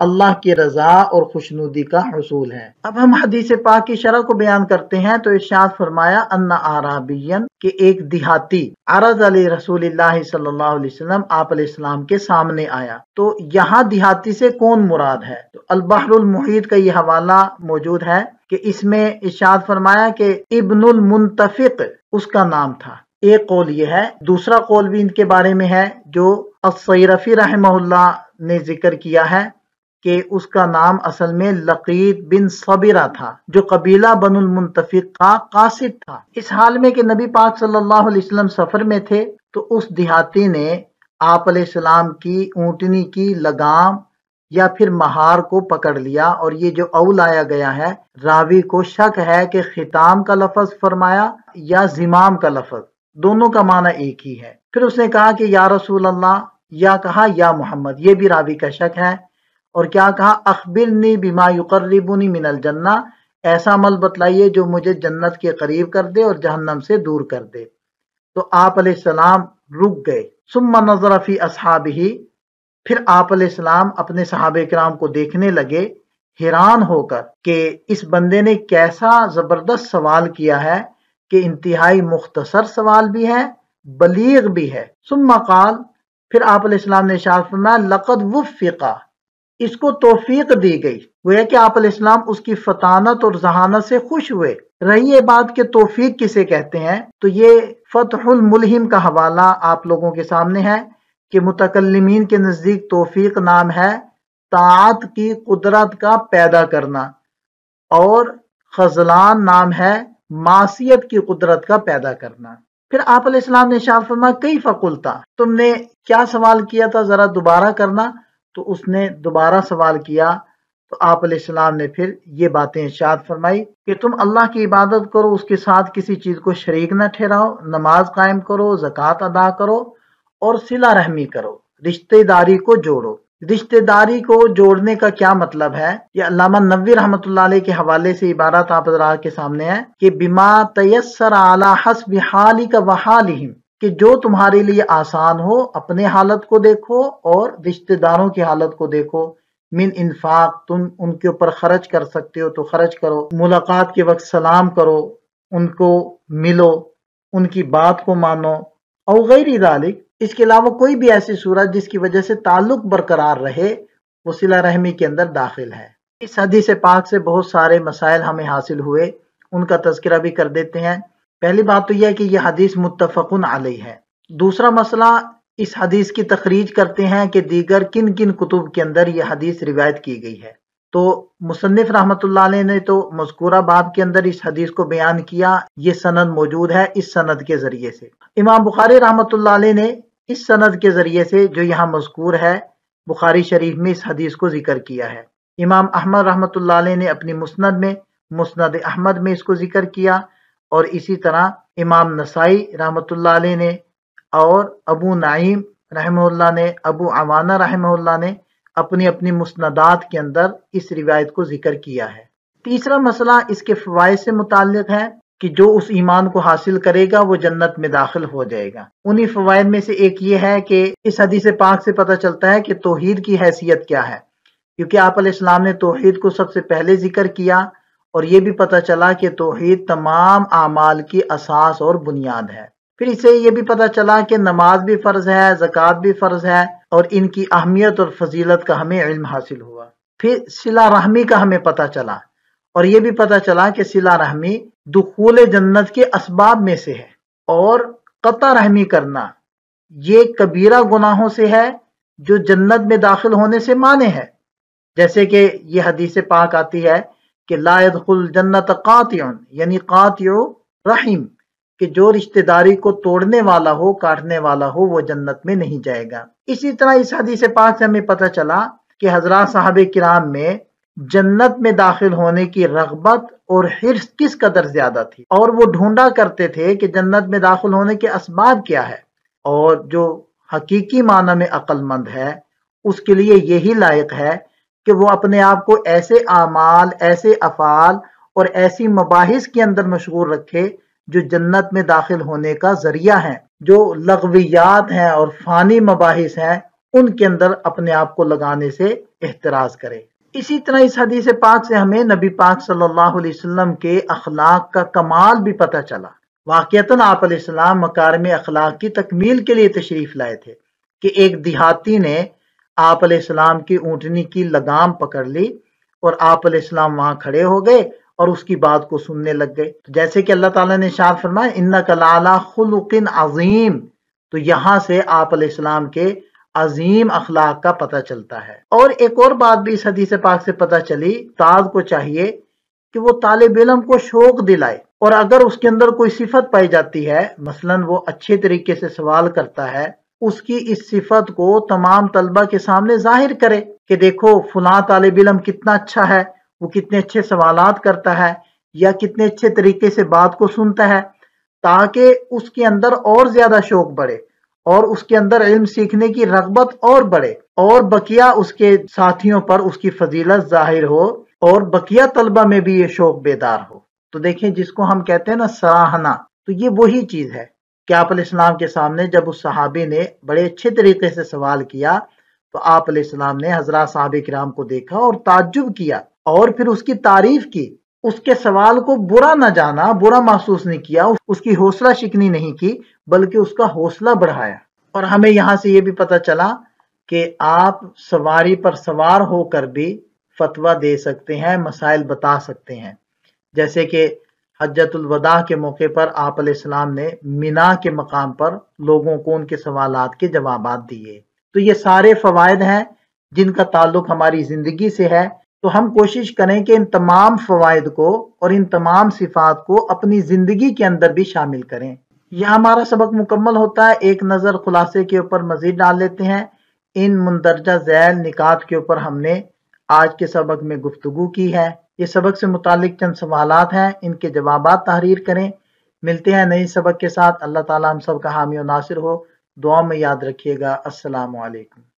اللہ کی رضا اور خوشنودی کا حصول ہے۔ اب ہم حدیث پاک کی شرح کو بیان کرتے ہیں تو ارشاد فرمایا ان اعرابین کہ ایک دیہاتی عرض علی رسول اللہ صلی اللہ علیہ وسلم آپ علیہ السلام کے سامنے آیا۔ تو یہاں دیہاتی سے کون مراد ہے؟ تو البحر المحیط کا یہ حوالہ موجود ہے کہ اس میں ارشاد فرمایا کہ ابن المنتفق اس کا نام تھا۔ ایک قول یہ ہے، دوسرا قول بھی ان کے بارے میں ہے جو الصیرفی رحمہ اللہ نے ذکر کیا ہے کہ اس کا نام اصل میں لقیط بن صبرہ تھا جو قبیلہ بن المنتفق کا قاصد تھا۔ اس حال میں کہ نبی پاک صلی اللہ علیہ وسلم سفر میں تھے تو اس دیہاتی نے آپ علیہ السلام کی اونٹنی کی لگام یا پھر مہار کو پکڑ لیا، اور یہ جو اول آیا گیا ہے راوی کو شک ہے کہ ختام کا لفظ فرمایا یا زمام کا لفظ، دونوں کا معنی ایک ہی ہے۔ پھر اس نے کہا کہ یا رسول اللہ، یا کہا یا محمد، یہ بھی راوی کا شک ہے، اور کیا کہا اخبرنی بما یقربنی من الجنہ، ایسا عمل بتلائیے جو مجھے جنت کے قریب کر دے اور جہنم سے دور کر دے۔ تو آپ علیہ السلام رک گئے۔ ثم نظر فی اصحابہ، پھر آپ علیہ السلام اپنے صحابہ کرام کو دیکھنے لگے حیران ہو کر کہ اس بندے نے کیسا زبردست سوال کیا ہے کہ انتہائی مختصر سوال بھی ہے، بلیغ بھی ہے۔ ثم قال، پھر آپ علیہ السلام نے ارشاد فرمایا لقد وفق، اس کو توفیق دی گئی، گویا کہ آپ علیہ السلام اس کی فطانت اور ذہانت سے خوش ہوئے۔ رہی یہ بات کہ توفیق کسے کہتے ہیں، تو یہ فتح الملہم کا حوالہ آپ لوگوں کے سامنے ہے کہ متکلمین کے نزدیک توفیق نام ہے طاعت کی قدرت کا پیدا کرنا، اور خذلان نام ہے معصیت کی قدرت کا پیدا کرنا۔ پھر آپ علیہ السلام نے ارشاد فرمایا کیف قلت، تم نے کیا سوال کیا تھا، ذرا دوبارہ کرنا۔ تو اس نے دوبارہ سوال کیا تو آپ علیہ السلام نے پھر یہ باتیں ارشاد فرمائی کہ تم اللہ کی عبادت کرو، اس کے ساتھ کسی چیز کو شریک نہ ٹھہراؤ، نماز قائم کرو، زکوٰۃ ادا کرو، اور صلہ رحمی کرو، رشتہ داری کو جوڑو۔ رشتہ داری کو جوڑنے کا کیا مطلب ہے؟ یہ علامہ نووی رحمۃ اللہ علیہ کے حوالے سے عبارت آپ حضرات کے سامنے ہے کہ بما تیسر علی حسب حالک و حالہم، کہ جو تمہارے لیے آسان ہو اپنے حالت کو دیکھو اور رشتہ داروں کی حالت کو دیکھو۔ من انفاق، تم ان کے اوپر خرچ کر سکتے ہو تو خرچ کرو، ملاقات کے وقت سلام کرو، ان کو ملو، ان کی بات کو مانو، او غیر ذالک، اس کے علاوہ کوئی بھی ایسی صورت جس کی وجہ سے تعلق برقرار رہے وہ صلہ رحمی کے اندر داخل ہے۔ اس حدیث پاک سے بہت سارے مسائل ہمیں حاصل ہوئے، ان کا تذکرہ بھی کر دیتے ہیں۔ پہلی بات تو یہ ہے کہ یہ حدیث متفقن علیہ ہے۔ دوسرا مسئلہ، اس حدیث کی تخریج کرتے ہیں کہ دیگر کن کن کتب کے اندر یہ حدیث روایت کی گئی ہے۔ تو مصنف رحمۃ اللہ علیہ نے تو مذکورہ باب کے اندر اس حدیث کو بیان کیا، یہ سند موجود ہے اس سند کے ذریعے سے۔ امام بخاری رحمۃ اللہ علیہ نے اس سند کے ذریعے سے جو یہاں مذکور ہے بخاری شریف میں اس حدیث کو ذکر کیا ہے۔ امام احمد رحمۃ اللہ علیہ نے اپنی مسند میں، مسند احمد میں اس کو ذکر کیا، اور اسی طرح امام نسائی رحمۃ اللہ علیہ نے اور ابو نعیم رحمہ اللہ نے، ابو عوانہ رحمہ اللہ نے اپنی اپنی مسندات کے اندر اس روایت کو ذکر کیا ہے۔ تیسرا مسئلہ اس کے فوائد سے متعلق ہے کہ جو اس ایمان کو حاصل کرے گا وہ جنت میں داخل ہو جائے گا۔ انہی فوائد میں سے ایک یہ ہے کہ اس حدیث پاک سے پتہ چلتا ہے کہ توحید کی حیثیت کیا ہے، کیونکہ آپ علیہ السلام نے توحید کو سب سے پہلے ذکر کیا، اور یہ بھی پتہ چلا کہ توحید تمام اعمال کی اساس اور بنیاد ہے۔ پھر اسے یہ بھی پتہ چلا کہ نماز بھی فرض ہے، زکوٰۃ بھی فرض ہے، اور ان کی اہمیت اور فضیلت کا ہمیں علم حاصل ہوا۔ پھر صلہ رحمی کا ہمیں پتہ چلا، اور یہ بھی پتہ چلا کہ صلہ رحمی دخول جنت کے اسباب میں سے ہے، اور قطع رحمی کرنا یہ کبیرہ گناہوں سے ہے جو جنت میں داخل ہونے سے مانع ہے۔ جیسے کہ یہ حدیث پاک آتی ہے کہ لا يدخل جنت قاطع، یعنی قاطع رحم، کہ جو رشتہ داری کو توڑنے والا ہو، کاٹنے والا ہو، وہ جنت میں نہیں جائے گا۔ اسی طرح اس حدیث پاک سے ہمیں پتہ چلا کہ حضرات صحابہ کرام میں جنت میں داخل ہونے کی رغبت اور حرص کس قدر زیادہ تھی، اور وہ ڈھونڈا کرتے تھے کہ جنت میں داخل ہونے کے اسباب کیا ہے، اور جو حقیقی معنی میں عقل مند ہے اس کے لیے یہی لائق ہے کہ وہ اپنے آپ کو ایسے اعمال، ایسے افعال اور ایسی مباحث کے اندر مشغول رکھے جو جنت میں داخل ہونے کا ذریعہ ہیں۔ جو لغویات ہیں اور فانی مباحث ہیں ان کے اندر اپنے آپ کو لگانے سے احتراز کرے۔ اسی طرح اس حدیث پاک سے ہمیں نبی پاک صلی اللہ علیہ وسلم کے اخلاق کا کمال بھی پتہ چلا۔ واقعتاً آپ علیہ السلام مکارم اخلاق کی تکمیل کے لیے تشریف لائے تھے کہ ایک دیہاتی نے آپ علیہ السلام کی اونٹنی کی لگام پکڑ لی اور آپ علیہ السلام وہاں کھڑے ہو گئے اور اس کی بات کو سننے لگ گئے، جیسے کہ اللہ تعالیٰ نے ارشاد فرمایا اِنَّکَ لَعَلَىٰ خُلُقٍ عَظِيمٍ، تو یہاں سے آپ علیہ السلام کے عظیم اخلاق کا پتہ چلتا ہے۔ اور ایک اور بات بھی اس حدیث پاک سے پتہ چلی، استاد کو چاہیے کہ وہ طالب علم کو شوق دلائے، اور اگر اس کے اندر کوئی صفت پائی جاتی ہے، مثلاً وہ اچھے طریقے سے سوال کرتا ہے، اس کی اس صفت کو تمام طلبہ کے سامنے ظاہر کرے کہ دیکھو فلاں طالب علم کتنا اچھا ہے، وہ کتنے اچھے سوالات کرتا ہے یا کتنے اچھے طریقے سے بات کو سنتا ہے، تاکہ اس کے اندر اور زیادہ شوق بڑھے اور اس کے اندر علم سیکھنے کی رغبت اور بڑھے، اور بقیہ اس کے ساتھیوں پر اس کی فضیلت ظاہر ہو اور بقیہ طلبہ میں بھی یہ شوق بیدار ہو۔ تو دیکھیں جس کو ہم کہتے ہیں نا سراہنا، تو یہ وہی چیز ہے کہ آپ علیہ السلام کے سامنے جب اس صحابی نے بڑے اچھے طریقے سے سوال کیا تو آپ علیہ السلام نے حضرات صحابہ کرام کو دیکھا اور تعجب کیا اور پھر اس کی تعریف کی، اس کے سوال کو برا نہ جانا، برا محسوس نہیں کیا، اس کی حوصلہ شکنی نہیں کی، بلکہ اس کا حوصلہ بڑھایا۔ اور ہمیں یہاں سے یہ بھی پتہ چلا کہ آپ سواری پر سوار ہو کر بھی فتویٰ دے سکتے ہیں، مسائل بتا سکتے ہیں، جیسے کہ حجۃ الوداع کے موقع پر آپ علیہ السلام نے مینا کے مقام پر لوگوں کو ان کے سوالات کے جوابات دیے۔ تو یہ سارے فوائد ہیں جن کا تعلق ہماری زندگی سے ہے، تو ہم کوشش کریں کہ ان تمام فوائد کو اور ان تمام صفات کو اپنی زندگی کے اندر بھی شامل کریں۔ یہ ہمارا سبق مکمل ہوتا ہے، ایک نظر خلاصے کے اوپر مزید ڈال لیتے ہیں۔ ان مندرجہ ذیل نکات کے اوپر ہم نے آج کے سبق میں گفتگو کی ہے۔ یہ سبق سے متعلق چند سوالات ہیں، ان کے جوابات تحریر کریں۔ ملتے ہیں نئی سبق کے ساتھ۔ اللہ تعالیٰ ہم سب کا حامی و ناصر ہو۔ دعا میں یاد رکھیے گا۔ السلام علیکم۔